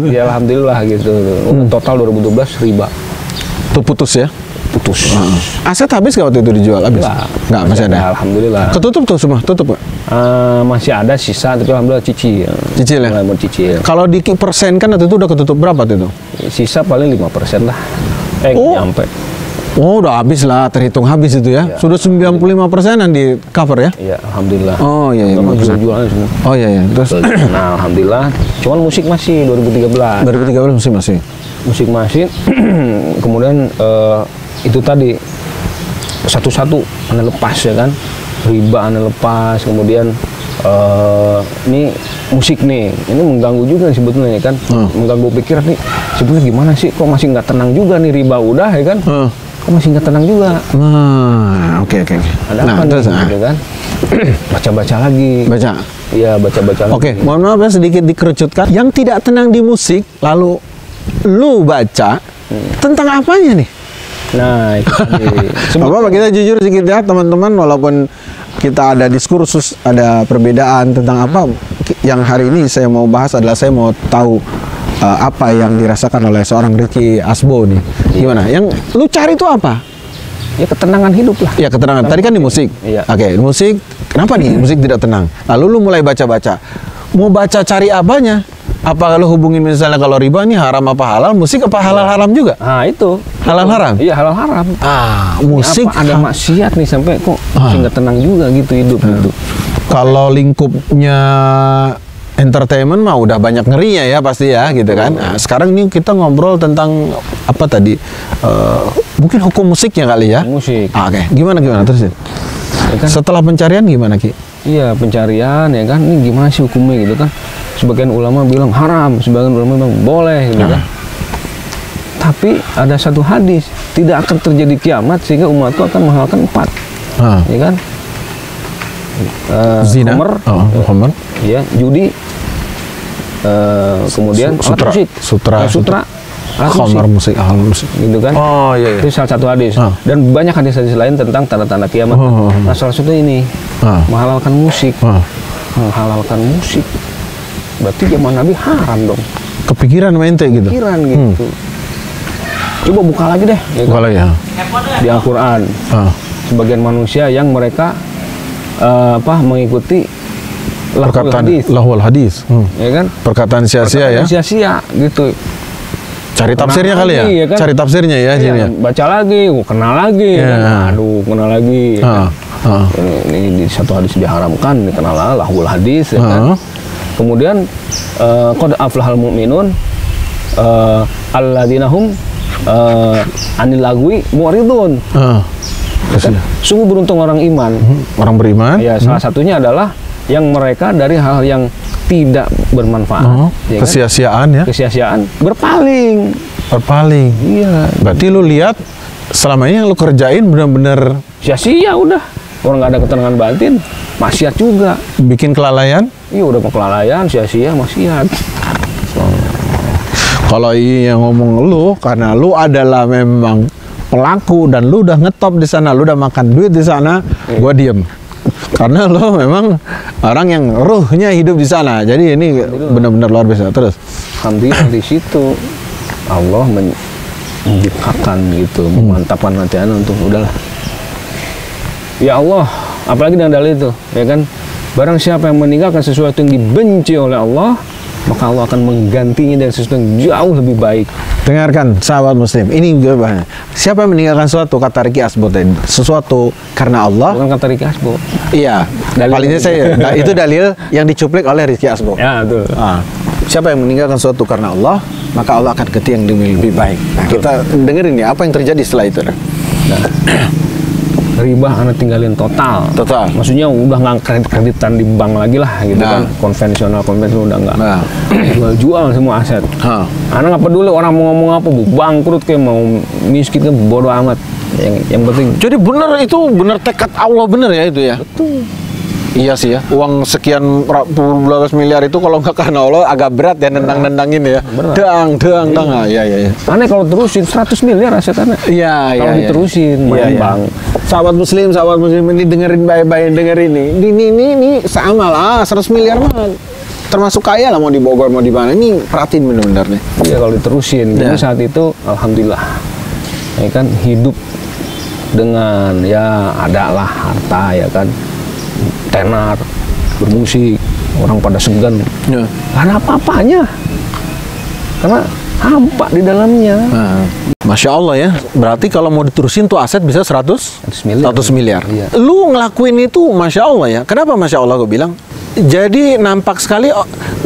Ya alhamdulillah gitu. Total 2012 riba. Tuh putus ya? Putus. Aset habis nggak waktu itu dijual? Habis? Nggak, masih ada. Alhamdulillah. Ketutup tuh semua? Tutup nggak? Masih ada sisa, tapi alhamdulillah cicil. Cicil ya? Mulai mau cicil. Kalau di persen kan waktu itu udah ketutup berapa tuh itu? Sisa paling 5% lah. Nyampe. Oh, udah habis lah, terhitung habis itu ya. Sudah 95%-an di cover ya? Iya, alhamdulillah. Oh iya, iya. Jualan semua. Oh iya, iya. Terus nah, alhamdulillah. Cuman musik masih 2013. 2013 masih. Musik masih. Kemudian itu tadi satu-satu anda lepas ya kan, riba anda lepas, kemudian ini musik nih, ini mengganggu juga sebetulnya ya kan, mengganggu pikiran nih. Sebetulnya gimana sih, kok masih nggak tenang juga nih, riba udah ya kan, kok masih nggak tenang juga. Oke. Ada apa nih, gitu kan? Baca-baca lagi. Baca. Iya, baca-baca lagi. Oke, mohon maaf ya sedikit dikerucutkan. Yang tidak tenang di musik, lalu lu baca tentang apanya nih? Nah, itu tadi. Apa kita jujur sedikit ya teman-teman, walaupun kita ada diskursus, ada perbedaan tentang apa yang hari ini saya mau bahas adalah saya mau tahu apa yang dirasakan oleh seorang Ricky Asbo nih. Gimana? Yang lu cari itu apa? Ya ketenangan hidup lah. Ya ketenangan. Tadi kan di musik. Iya. Oke, musik. Kenapa nih musik tidak tenang? Lalu lu mulai baca-baca. Mau baca cari apanya? Apa kalau hubungin misalnya kalau riba nih haram apa halal, musik apa halal haram juga? Nah itu halal haram? Iya halal haram. Musik apa ada maksiat nih sampai kok nggak tenang juga gitu hidup gitu. Kalau lingkupnya entertainment mah udah banyak ngerinya ya pasti ya gitu kan. Nah, sekarang ini kita ngobrol tentang apa tadi? Mungkin hukum musiknya kali ya? Musik. Oke. Gimana terus? Ya kan? Setelah pencarian gimana Ki? Iya pencarian ya kan, ini gimana sih hukumnya gitu kan? Sebagian ulama bilang haram, sebagian ulama bilang boleh gitu kan. Tapi ada satu hadis, tidak akan terjadi kiamat sehingga umatku akan menghalalkan 4. Ya kan? Zina, Homer, ya, judi, kemudian sutra, Homer musik, gitu kan? Oh iya. Itu salah satu hadis. Dan banyak hadis-hadis lain tentang tanda-tanda kiamat. Nah, salah satu ini menghalalkan musik, menghalalkan musik. Berarti zaman Nabi haram dong. Kepikiran main teh gitu. Kepikiran gitu. Coba buka lagi deh. Buka lagi ya. Di Al-Quran. Sebagian manusia yang mereka mengikuti lahul hadis. Ya kan? Perkataan sia-sia ya. Sia-sia gitu. Cari tafsirnya kali ya? Kan? Cari tafsirnya ya. Iya, baca lagi, kenal lagi. Kan? Kenal lagi. Ini di satu hadis diharamkan, dikenal lahul hadis ya kan? Kemudian qad aflahal mu'minun alladzina hum anil lagwi mu'ridun. Kan? Sungguh beruntung orang iman. Orang beriman. Ya, salah satunya adalah yang mereka dari hal yang tidak bermanfaat, ya kan? Kesia-siaan ya. Kesia-siaan berpaling. Iya. Berarti lu lihat selama ini yang lu kerjain benar-benar sia-sia udah. Orang nggak ada ketenangan batin, maksiat juga. Bikin kelalaian? Iya udah kelalaian, sia-sia, maksiat. Kalau iya ngomong lu, karena lu adalah memang pelaku dan lu udah ngetop di sana, lu udah makan duit di sana, gua diem. Karena lu memang orang yang ruhnya hidup di sana. Jadi ini benar-benar luar biasa. Terus alhamdulillah di situ Allah membukakan gitu, memantapkan hati anda untuk udahlah. Ya Allah, apalagi dengan dalil itu, ya kan? Barang siapa yang meninggalkan sesuatu yang dibenci oleh Allah, maka Allah akan menggantinya dengan sesuatu yang jauh lebih baik. Dengarkan sahabat muslim, ini jawabannya. Siapa yang meninggalkan sesuatu, kata Ricky Asbo tadi, sesuatu karena Allah. Bukan kata Ricky Asbo. Iya, palingnya itu dalil yang dicuplik oleh Ricky Asbo. Ya, betul. Siapa yang meninggalkan sesuatu karena Allah, maka Allah akan ganti yang lebih baik. Nah, kita dengerin ya, apa yang terjadi setelah itu. Riba anak tinggalin total. Maksudnya udah nggak kreditan di bank lagi lah gitu kan. Konvensional udah nggak. Jual semua aset. Anak nggak peduli orang mau ngomong apa, bangkrut kayak mau miskin kan bodoh amat. Yang penting. Jadi bener itu bener tekad Allah bener ya itu ya. Betul. Iya sih ya, uang sekian puluh miliar itu kalau nggak karena Allah agak berat ya nendang-nendangin ya. Dang. Iya. Aneh kalau terusin 100 miliar asetannya. Iya. Kalau diterusin, bang. Sahabat muslim ini dengerin baik-baik, dengerin ini sama lah 100 miliar mah termasuk kaya lah, mau di Bogor mau di mana, ini perhatiin benar-benar nih. Iya kalau diterusin. Jadi saat itu alhamdulillah, ya kan hidup dengan ya ada lah harta ya kan, tenar, bermusik, orang pada segan, nggak ada apa-apanya, karena hampa di dalamnya. Masya Allah ya, berarti kalau mau diterusin tuh aset bisa 100 miliar. Iya. Lu ngelakuin itu Masya Allah ya. Kenapa Masya Allah gue bilang? Jadi nampak sekali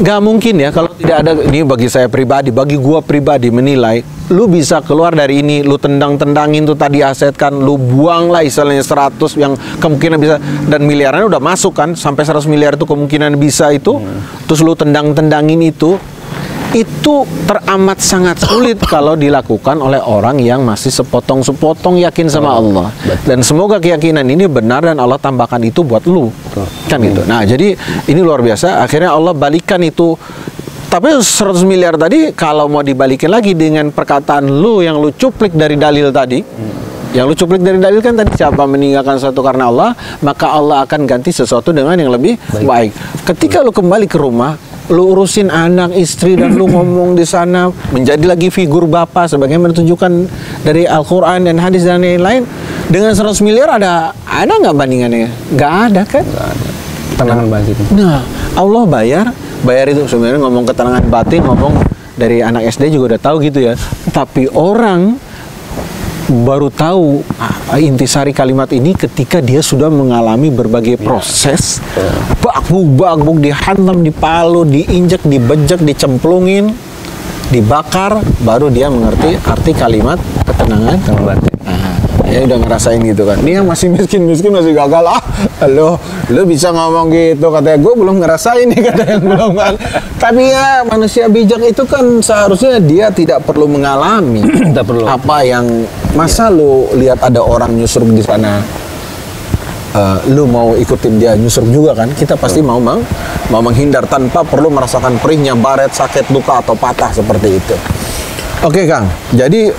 nggak mungkin ya kalau tidak ada, ini bagi saya pribadi, bagi gua pribadi menilai, lu bisa keluar dari ini, lu tendang-tendangin tuh tadi aset kan, lu buang lah istilahnya 100 yang kemungkinan bisa, dan miliarannya udah masuk kan, sampai 100 miliar itu kemungkinan bisa itu, terus lu tendang-tendangin itu teramat sangat sulit kalau dilakukan oleh orang yang masih sepotong-sepotong yakin sama Allah. Dan semoga keyakinan ini benar dan Allah tambahkan itu buat lu. Kan gitu. Nah, jadi ini luar biasa. Akhirnya Allah balikan itu. Tapi 100 miliar tadi kalau mau dibalikin lagi dengan perkataan lu yang lu cuplik dari dalil tadi. Yang lu cuplik dari dalil kan tadi, siapa meninggalkan sesuatu karena Allah, maka Allah akan ganti sesuatu dengan yang lebih baik. Ketika lu kembali ke rumah, lu urusin anak, istri, dan lu ngomong di sana menjadi lagi figur bapak sebagaimana ditunjukkan dari Al-Quran dan hadis dan lain-lain, dengan 100 miliar ada nggak bandingannya? Nggak ada kan? Nggak ada. Ketenangan batin. Nah, Allah bayar itu sebenarnya, ngomong ketenangan batin, ngomong dari anak SD juga udah tahu gitu ya. Tapi orang baru tahu intisari kalimat ini ketika dia sudah mengalami berbagai proses, bagbuk dihantam, dipalu, diinjek, dibejek, dicemplungin, dibakar, baru dia mengerti arti kalimat ketenangan batin. Ya udah ngerasain gitu kan. Ini yang masih miskin masih gagal, lo bisa ngomong gitu, katanya gue belum ngerasain nih, kata yang belum kan. Tapi ya manusia bijak itu kan seharusnya dia tidak perlu mengalami apa yang masa lu lihat ada orang nyusruk di sana, lu mau ikutin dia nyusruk juga kan? Kita pasti mau menghindar tanpa perlu merasakan perihnya baret, sakit, duka atau patah seperti itu. Oke Kang, jadi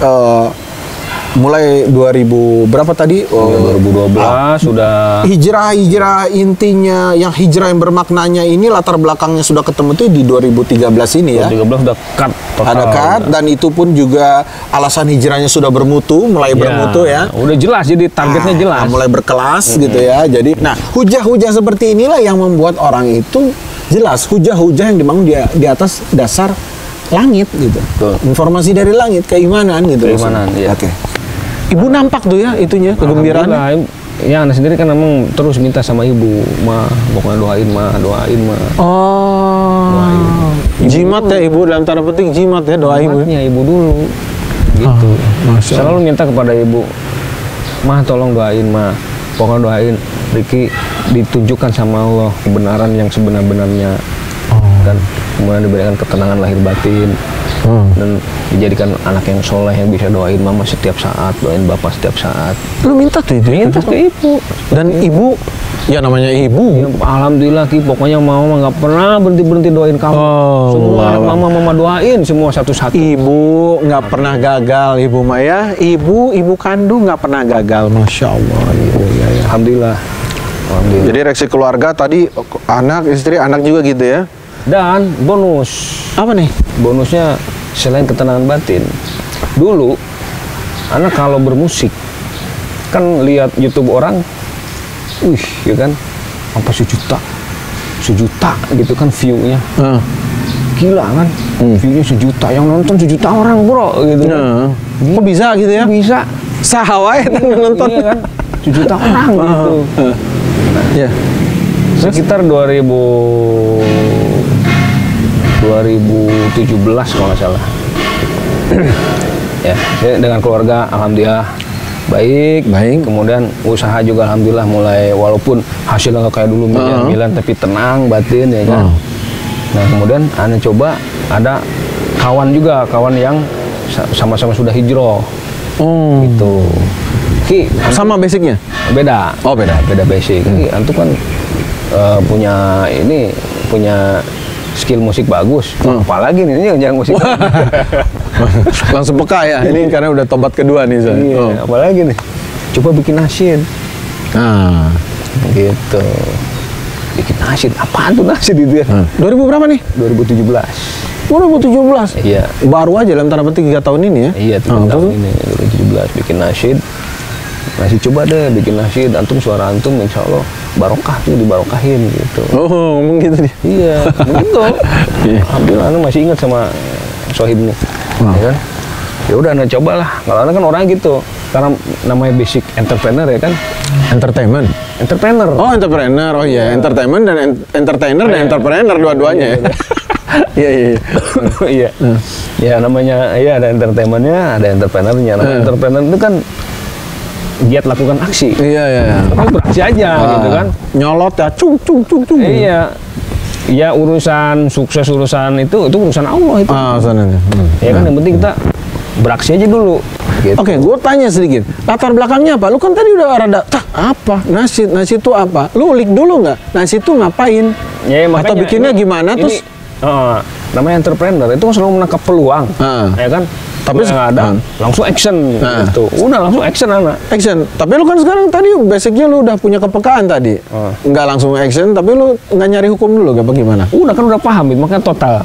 mulai 2000 berapa tadi? 2012 sudah hijrah intinya, yang hijrah yang bermaknanya ini latar belakangnya sudah ketemu tuh di 2013 ini ya. 2013 udah cut total. Ada cut, dan itu pun juga alasan hijrahnya sudah bermutu, mulai bermutu ya. Udah jelas, jadi targetnya jelas. Mulai berkelas gitu ya. Jadi hujah-hujah seperti inilah yang membuat orang itu jelas, hujah-hujah yang dibangun di atas dasar langit gitu. Informasi dari langit, keimanan gitu. Keimanan, iya. Oke. Ibu nampak tuh ya itunya, kegembiraannya. Ya, anak sendiri kan memang terus minta sama ibu, pokoknya doain doain. Jimat ya ibu, dalam tanda petik jimat ya, doa ibu. Ibu dulu gitu. Selalu minta kepada ibu, tolong doain pokoknya doain Riki ditunjukkan sama Allah kebenaran yang sebenar-benarnya, dan kemudian diberikan ketenangan lahir batin, dan dijadikan anak yang soleh yang bisa doain mama setiap saat, doain bapak setiap saat. Lu minta tuh itu? Minta ke ibu. Dan ibu, ya namanya ibu. Ya, alhamdulillah Ki, pokoknya mama nggak pernah berhenti doain kamu. Semua anak mama doain semua satu-satu. Ibu nggak pernah gagal, ibu Maya. Ibu kandung nggak pernah gagal, masya Allah. Ya. Alhamdulillah. Jadi reaksi keluarga tadi, anak, istri, anak juga gitu ya. Dan bonus. Apa nih? Bonusnya selain ketenangan batin. Dulu, anak kalau bermusik, kan lihat YouTube orang, ya kan, sampai sejuta gitu kan view-nya. Gila kan, view-nya sejuta, yang nonton sejuta orang bro, gitu kan. Kok bisa gitu ya? Bisa. Sahawai nonton. Iya kan, sejuta orang gitu. Ya. Sekitar 2017 kalau nggak salah. Ya, dengan keluarga alhamdulillah baik. Kemudian usaha juga alhamdulillah mulai, walaupun hasilnya nggak kayak dulu miliaran, tapi tenang batin ya kan. Nah kemudian Anda coba ada kawan yang sama-sama sudah hijrah. Gitu. Ki, sama basicnya? Beda. Oh beda basic. Ki, antum kan punya skill musik bagus. Apalagi nih yang musik. Langsung peka ya. Ini karena udah tobat kedua nih saya. Iya, apalagi nih. Coba bikin nasyid. Nah, gitu. bikin nasyid. Apaan tuh nasyid itu ya? 2000 berapa nih? 2017. 2017? Iya. Baru aja dalam tanda petik 3 tahun ini ya? Iya, 3 tahun ini, 2017 bikin nasyid. Nasyid coba deh bikin nasyid, antum suara antum insya Allah barokah tuh, dibarokahin gitu. Oh, ngomong gitu dia? Iya, begitu. Alhamdulillah, anu masih ingat sama sohib nih, ya kan? Ya udah, anda cobalah. Kalau anda kan orangnya gitu, karena namanya basic entrepreneur ya kan? Entertainment? Entrepreneur. Oh, entrepreneur. Oh iya, entertainment dan entertainer dan entrepreneur dua-duanya ya. Iya, iya. Iya. Ya namanya, iya ada entertainmentnya, ada entrepreneurnya. Namanya entrepreneur itu kan giat lakukan aksi. Iya, iya. Tapi beraksi aja gitu kan. Nyolot ya, cung. Iya. Ya urusan sukses, urusan itu urusan Allah itu. Urusannya. Ya kan yang penting kita beraksi aja dulu. Gitu. Oke, gue tanya sedikit. Latar belakangnya apa? Lu kan tadi udah rada, apa? Nasyid itu apa? Lu ulik dulu nggak? Nasyid itu ngapain? Ya, makanya, atau bikinnya gimana? Terus namanya entrepreneur itu selalu menangkap peluang, ya kan? Tapi nggak ada, langsung action gitu. Udah langsung action anak. Action. Tapi lu kan sekarang tadi basicnya lu udah punya kepekaan tadi. Nggak langsung action, tapi lu nggak nyari hukum dulu, gak bagaimana? Udah kan udah paham, makanya total.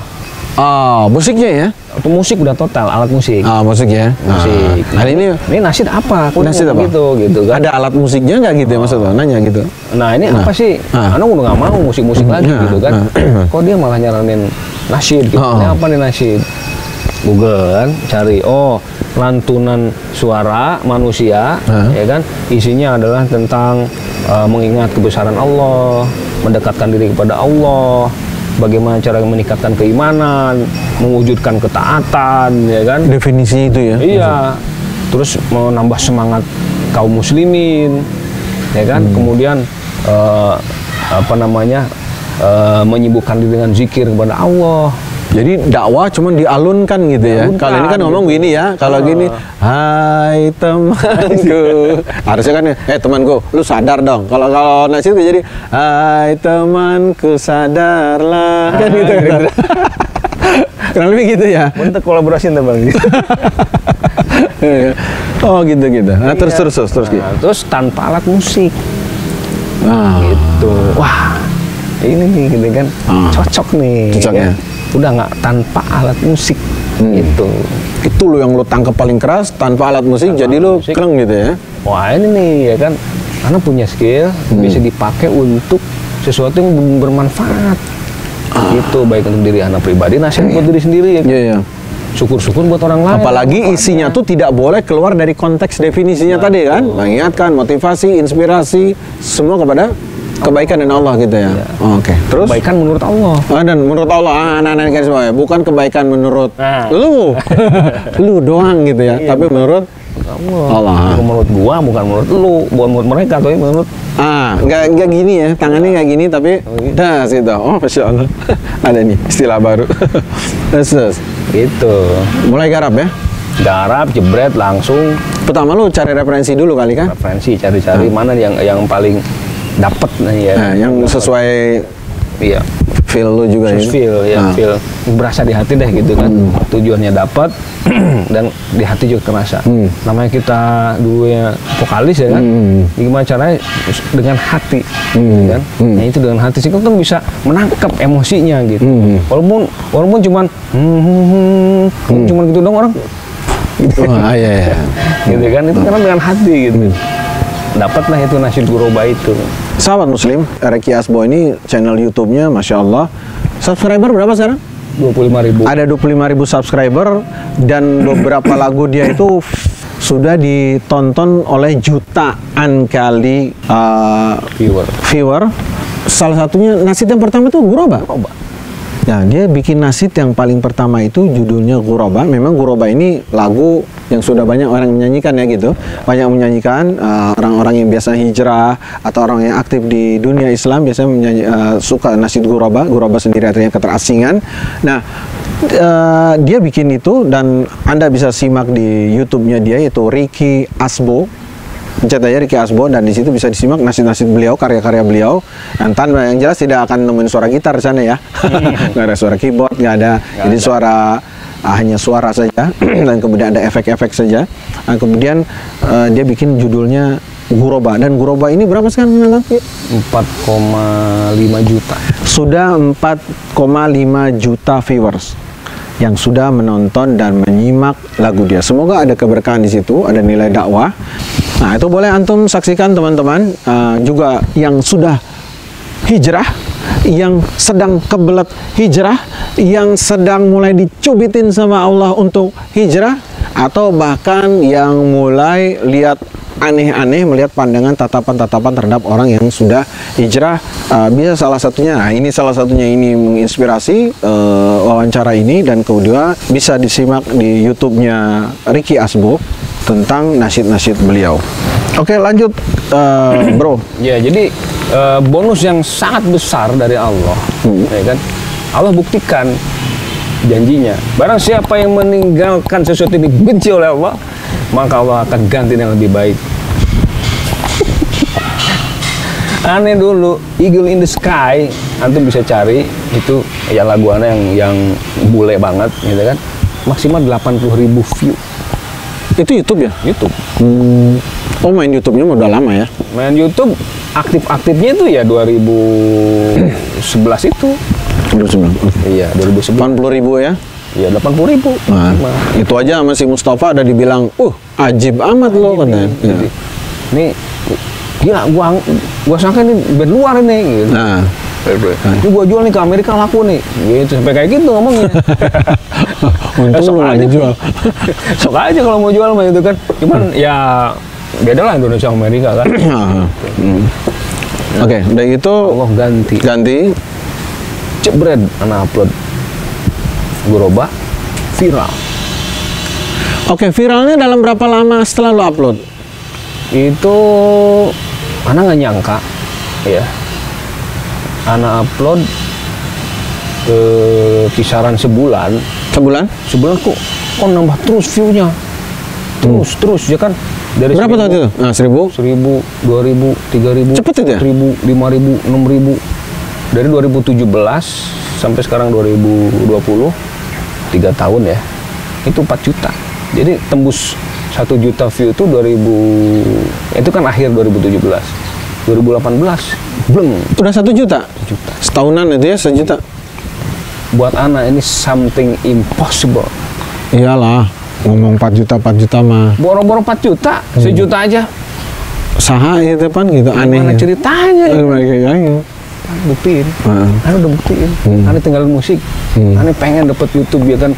Musiknya ya? Atau musik udah total, alat musik. Musik ya? Musik. Nah, ini nasyid apa? Nasyid apa? Gitu kan? Ada alat musiknya nggak gitu ya maksudnya? Nanya gitu. Nah ini apa sih? Anak udah nggak mau musik-musik lagi gitu kan? Kok dia malah nyaranin nasyid gitu? Ini apa nih nasyid? Google kan, cari, lantunan suara manusia, ya kan? Isinya adalah tentang mengingat kebesaran Allah, mendekatkan diri kepada Allah, bagaimana cara meningkatkan keimanan, mewujudkan ketaatan, ya kan? Definisi itu ya? Iya. Terus menambah semangat kaum muslimin, ya kan? Kemudian menyibukkan diri dengan zikir kepada Allah. Jadi dakwah cuma dialunkan gitu ya. Kalau ini kan ngomong gini ya. Kalau gini, hai temanku. Harusnya kan, temanku, lu sadar dong. Kalau nasyid jadi, hai temanku sadarlah. Kan gitu. Kurang lebih gitu ya. Untuk kolaborasi ntar bang. Oh gitu. Nah, terus tanpa alat musik. Gitu. Wah, ini nih gitu kan. Cocok nih. Cocoknya. Udah nggak tanpa alat musik gitu. Itu lo yang lo tangkap paling keras tanpa alat musik, jadi lo kleng gitu ya. Wah ini nih ya kan, karena punya skill bisa dipakai untuk sesuatu yang bermanfaat. Gitu, baik untuk diri anak pribadi, nasihat buat diri sendiri ya. Iya. Syukur-syukur buat orang lain. Apalagi isinya tuh tidak boleh keluar dari konteks definisinya tadi kan. Mengingatkan, motivasi, inspirasi, semua kepada kebaikan dan Allah gitu ya. Oke. Terus kebaikan menurut Allah. Dan menurut Allah, anak-anak kan semua ya. Bukan kebaikan menurut lu. Lu doang gitu ya. Tapi menurut Allah. Menurut gua, bukan menurut lu, bukan menurut mereka, tapi menurut nggak gini ya. Tangannya nggak gini tapi dah situ. Oh, Masya Allah. Ada nih istilah baru. Terus. Gitu. Mulai garap ya. Garap, jebret langsung. Pertama lu cari referensi dulu kali kan? Referensi, cari mana yang paling dapat yang sesuai feel lu juga feel berasa di hati deh gitu kan. Tujuannya dapat dan di hati juga terasa. Namanya kita dulu ya vokalis ya kan, gimana caranya dengan hati kan. Nah itu dengan hati sih kan bisa menangkap emosinya gitu. Walaupun cuman gitu dong orang gitu. Iya. Gitu kan, itu karena dengan hati gitu. Dapatlah itu nasyid Ghuraba itu. Sahabat Muslim, Reky Asbo ini channel YouTube-nya Masya Allah. Subscriber berapa sekarang? 25.000. Ada 25.000 subscriber dan beberapa lagu dia itu sudah ditonton oleh jutaan kali viewer. Salah satunya nasyid yang pertama itu Ghuraba. Nah, dia bikin nasyid yang paling pertama itu judulnya Ghuraba. Memang Ghuraba ini lagu yang sudah banyak orang menyanyikan ya gitu. Banyak menyanyikan, orang-orang yang biasa hijrah atau orang yang aktif di dunia Islam biasanya suka nasyid Ghuraba. Ghuraba sendiri artinya keterasingan. Nah, dia bikin itu dan Anda bisa simak di YouTube-nya dia yaitu Reky Asbo. Pencet aja Reky Asbo dan di situ bisa disimak nasyid-nasyid beliau, karya-karya beliau. Dan tanpa yang jelas tidak akan nemuin suara gitar di sana ya. Nggak ada suara keyboard, nggak ada. Jadi suara hanya suara saja dan kemudian ada efek-efek saja. Nah, kemudian dia bikin judulnya Guroba, dan Guroba ini berapa sekarang menonton? 4,5 juta. Sudah 4,5 juta viewers yang sudah menonton dan menyimak lagu dia. Semoga ada keberkahan di situ, ada nilai dakwah. Nah, itu boleh antum saksikan teman-teman. Juga yang sudah hijrah, yang sedang kebelet hijrah, yang sedang mulai dicubitin sama Allah untuk hijrah, atau bahkan yang mulai lihat aneh-aneh, melihat pandangan tatapan-tatapan terhadap orang yang sudah hijrah. Bisa salah satunya, nah ini salah satunya, ini menginspirasi wawancara ini, dan kedua bisa disimak di YouTube-nya Ricky Asbuk tentang nasyid-nasyid beliau. Oke, lanjut bro. Ya, jadi bonus yang sangat besar dari Allah, ya kan? Allah buktikan janjinya. Barang siapa yang meninggalkan sesuatu yang dibenci oleh Allah, maka Allah akan ganti yang lebih baik. Aneh dulu, Eagle in the Sky, antum bisa cari itu ya lagu aneh yang bule banget, gitu kan? Maksimal 80.000 view. Itu YouTube ya? YouTube. Oh, main YouTube-nya udah lama ya? Main YouTube aktif-aktifnya itu ya 2011 itu. 2011. Iya, 2011. 80.000 ya? Iya, 80.000. Nah, itu aja masih Mustafa ada dibilang, ajib amat lo katanya. Ya. Nih, gila, gua sangka ini band luar ini gitu. Nah, ini gua jual nih ke Amerika laku nih. Gitu, sampai kayak gitu ngomongnya. Untung lo ada jual. Sok aja kalau mau jual mah itu kan. Cuman ya beda lah Indonesia sama Amerika kan. Oke, udah itu Allah ganti. Jebret, anak upload Guroba viral. Oke, viralnya dalam berapa lama setelah lo upload? Itu anak nggak nyangka ya, anak upload kisaran sebulan kok nambah terus view-nya, terus ya kan. Dari berapa tahun itu? Nah, 1000, 2000, 3000, cepet itu ya? 1000, 5000, 6000. Dari 2017 sampai sekarang 2020, 3 tahun ya, itu 4 juta. Jadi tembus 1 juta view itu itu kan akhir 2017. 2018 belum. Udah 1 juta? 1 juta. Setahunan itu ya 1 juta? Buat anak ini something impossible. Iyalah, ngomong 4 juta mah. Boro-boro 4 juta, 1 juta aja. Saha itu pan gitu, aneh. Mana ceritanya? Buktiin, Ane udah buktiin, Ane tinggalin musik, Ane pengen dapet YouTube ya kan,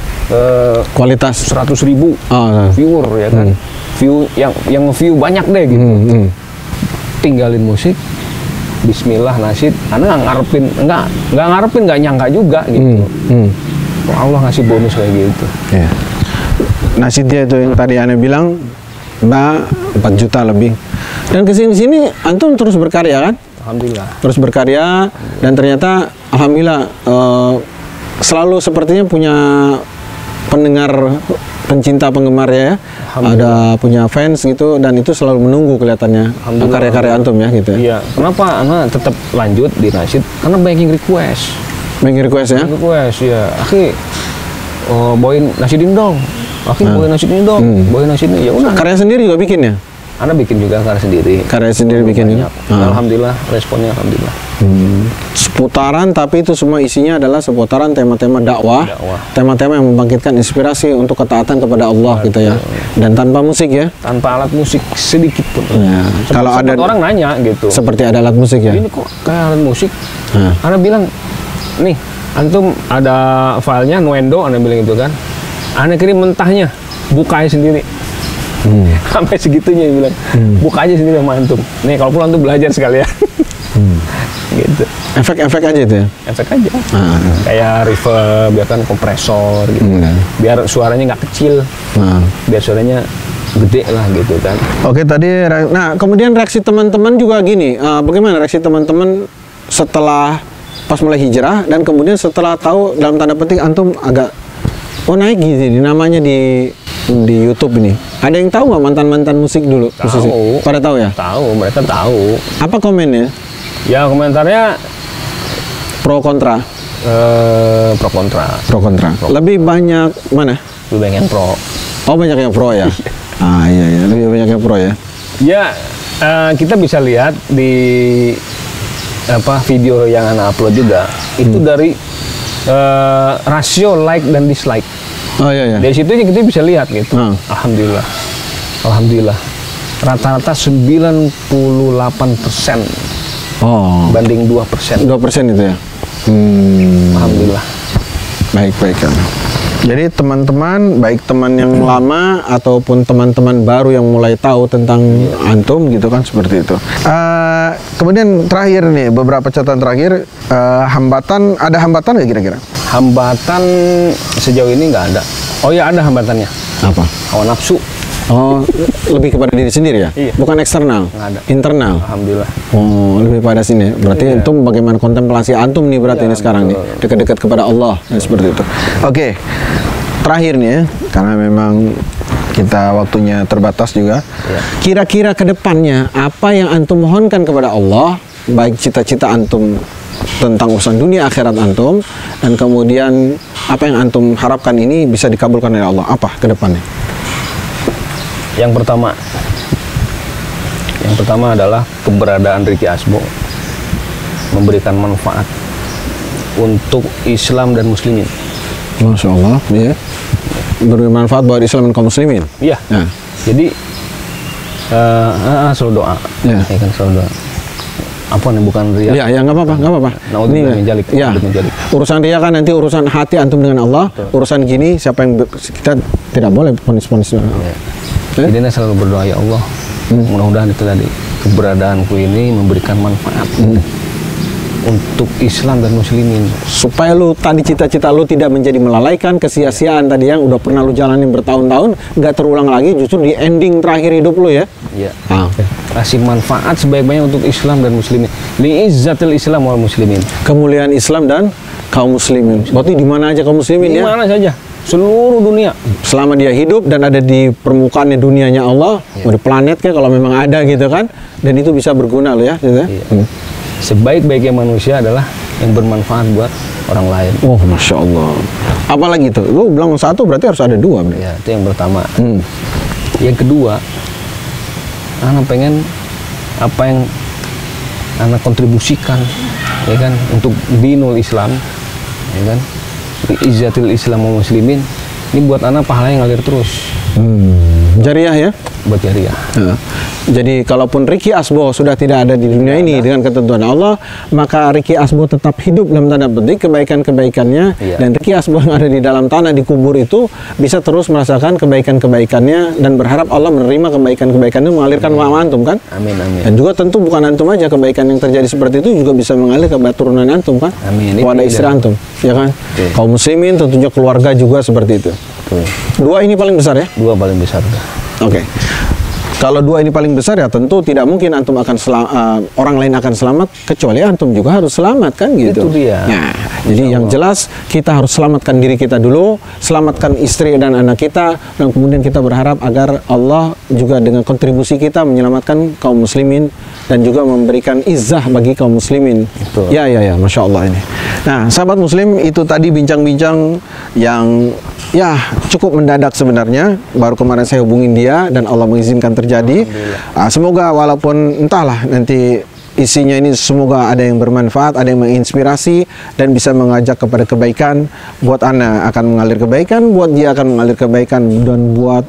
kualitas 100.000 viewer ya kan, view yang nge-view banyak deh gitu, tinggalin musik, Bismillah nasyid, Ane nggak nyangka juga gitu, Allah ngasih bonus kayak gitu. Yeah. Nasyidnya itu yang tadi Ane bilang, 4 juta lebih, dan kesini antum terus berkarya kan? Alhamdulillah. Terus berkarya, dan ternyata alhamdulillah selalu sepertinya punya pendengar, pencinta, penggemar ya. Ada punya fans gitu, dan itu selalu menunggu kelihatannya karya-karya antum ya gitu ya. Iya. Kenapa Ana tetap lanjut di nasyid? Karena banyak request. Banyak request ya? Request ya. Akhi, bawain nasyidin dong. Akhi, bawain nasyidin dong. Bawain nasyidin. Ya udah. Karya sendiri juga bikin ya? Anda bikin juga karya sendiri. Karya sendiri bikin juga. Alhamdulillah, responnya alhamdulillah. Seputaran, tapi itu semua isinya adalah seputaran tema-tema dakwah, tema-tema yang membangkitkan inspirasi untuk ketaatan kepada Allah gitu ya. Dan tanpa musik ya? Tanpa alat musik sedikit pun. Ya. Kalau ada orang nanya gitu. Seperti ada alat musik ya? Ini kok kayak alat musik? Anda bilang, nih, antum ada filenya Nuendo, Anda bilang itu kan. Anda kirim mentahnya, buka aja sendiri. Sampai segitunya bilang, buka aja sendiri sama antum. Nih kalau pulang tuh belajar sekalian. Gitu. Efek-efek aja itu ya? Efek aja. Kayak reverb, ya kan, kompresor gitu. Biar suaranya nggak kecil. Biar suaranya gede lah gitu kan. Oke, tadi, nah kemudian reaksi teman-teman juga gini. Bagaimana reaksi teman-teman setelah pas mulai hijrah, dan kemudian setelah tahu dalam tanda petik antum agak naik gitu namanya di YouTube ini. Ada yang tahu nggak mantan-mantan musik dulu? Tahu. Pada tahu ya? Tahu, mereka tahu. Apa komennya? Ya komentarnya pro kontra. Pro kontra. Pro kontra. Lebih banyak mana? Lebih banyak yang pro. Oh, banyak yang pro ya? Iya, lebih banyak yang pro ya? Ya, kita bisa lihat di video yang anak upload juga itu dari rasio like dan dislike. Oh iya. Dari situ kita bisa lihat gitu. Alhamdulillah. Rata-rata 98% banding 2%. 2% itu ya. Alhamdulillah. Baik kan. Jadi teman-teman, baik teman yang lama ataupun teman-teman baru yang mulai tahu tentang antum gitu kan, seperti itu. Kemudian terakhir nih, beberapa catatan terakhir, ada hambatan nggak kira-kira? Hambatan sejauh ini nggak ada. Oh ya, ada hambatannya. Apa? Hawa nafsu. Oh, lebih kepada diri sendiri ya? Iya. Bukan eksternal? Nggak ada. Internal? Alhamdulillah. Oh, lebih pada sini. Berarti antum bagaimana kontemplasi antum nih berarti ini sekarang nih, dekat-dekat kepada Allah, seperti itu. Oke, terakhir nih ya, karena memang kita waktunya terbatas juga. Kira-kira ke depannya apa yang antum mohonkan kepada Allah, baik cita-cita antum tentang urusan dunia akhirat antum, dan kemudian apa yang antum harapkan ini bisa dikabulkan oleh Allah, apa ke depannya? Yang pertama adalah keberadaan Ricky Asbo memberikan manfaat untuk Islam dan Muslimin. Masya Allah, ya. Beri manfaat buat Islam dan kaum Muslimin. Iya. Nah. Jadi selalu doa. Ya kan, selalu doa. Apa nih, bukan ria? Ya, nggak apa-apa. Ini ya. Urusan ria kan nanti urusan hati antum dengan Allah. Betul. Urusan gini siapa yang kita tidak boleh ponis-ponis. Jadi saya selalu berdoa, ya Allah, mudah-mudahan itu tadi keberadaanku ini memberikan manfaat untuk Islam dan Muslimin, supaya lu tadi cita-cita lu tidak menjadi melalaikan, kesia-siaan tadi yang udah pernah lu jalanin bertahun-tahun nggak terulang lagi, justru di ending terakhir hidup lu ya. Iya. Kasih manfaat sebaik-baiknya untuk Islam dan Muslimin. Li'izzatil Islam wal Muslimin. Kemuliaan Islam dan kaum Muslimin. Berarti di mana aja kaum Muslimin ya? Di mana saja. Seluruh dunia, selama dia hidup dan ada di permukaan dunianya Allah, di planet kan kalau memang ada gitu kan, dan itu bisa berguna loh ya. Gitu. Sebaik-baiknya manusia adalah yang bermanfaat buat orang lain. Oh, Masya Allah. Apalagi itu? Lu bilang satu berarti harus ada dua. Ya, itu yang pertama. Yang kedua, anak pengen apa yang anak kontribusikan, ya kan, untuk dinul Islam, ya kan. Izzatil Islam wa Muslimin, ini buat anak pahala yang ngalir terus. Jariah ya? Buat jariah. Jadi kalaupun Ricky Asbo sudah tidak ada di dunia ini dengan ketentuan Allah, maka Ricky Asbo tetap hidup dalam tanda petik kebaikan-kebaikannya, dan Ricky Asbo yang ada di dalam tanah di kubur itu bisa terus merasakan kebaikan-kebaikannya dan berharap Allah menerima kebaikan-kebaikannya mengalirkan ke antum kan? Amin, amin. Dan juga tentu bukan antum aja, kebaikan yang terjadi seperti itu juga bisa mengalir ke turunan antum kan? Amin. Kepada istri antum, ya kan? Kaum muslimin tentunya keluarga juga seperti itu. Dua ini paling besar ya? Dua paling besar. Oke. Kalau dua ini paling besar ya tentu tidak mungkin antum akan orang lain akan selamat kecuali antum juga harus selamat kan gitu. Itu dia. Nah, jadi yang jelas kita harus selamatkan diri kita dulu, selamatkan istri dan anak kita, dan kemudian kita berharap agar Allah juga dengan kontribusi kita menyelamatkan kaum muslimin dan juga memberikan izzah bagi kaum muslimin. Betul. Ya, Masya Allah ini. Nah, sahabat muslim, itu tadi bincang-bincang yang ya cukup mendadak sebenarnya. Baru kemarin saya hubungin dia dan Allah mengizinkan terjadi. Semoga walaupun entahlah nanti isinya ini semoga ada yang bermanfaat, ada yang menginspirasi dan bisa mengajak kepada kebaikan. Buat ana akan mengalir kebaikan, buat dia akan mengalir kebaikan, dan buat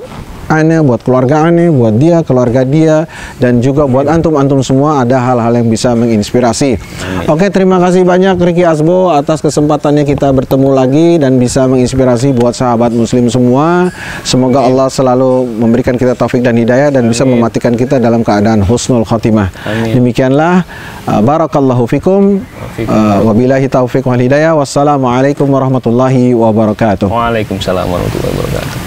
ana, buat keluarga ana, buat dia, keluarga dia, dan juga buat antum-antum semua ada hal-hal yang bisa menginspirasi. Oke, terima kasih banyak Ricky Asbo atas kesempatannya kita bertemu lagi dan bisa menginspirasi buat sahabat muslim semua. Semoga Allah selalu memberikan kita taufik dan hidayah dan bisa mematikan kita dalam keadaan husnul khotimah. Demikianlah, barakallahu fikum, wabillahi taufiq wal hidayah. Wassalamualaikum warahmatullahi wabarakatuh. Waalaikumsalam warahmatullahi wabarakatuh.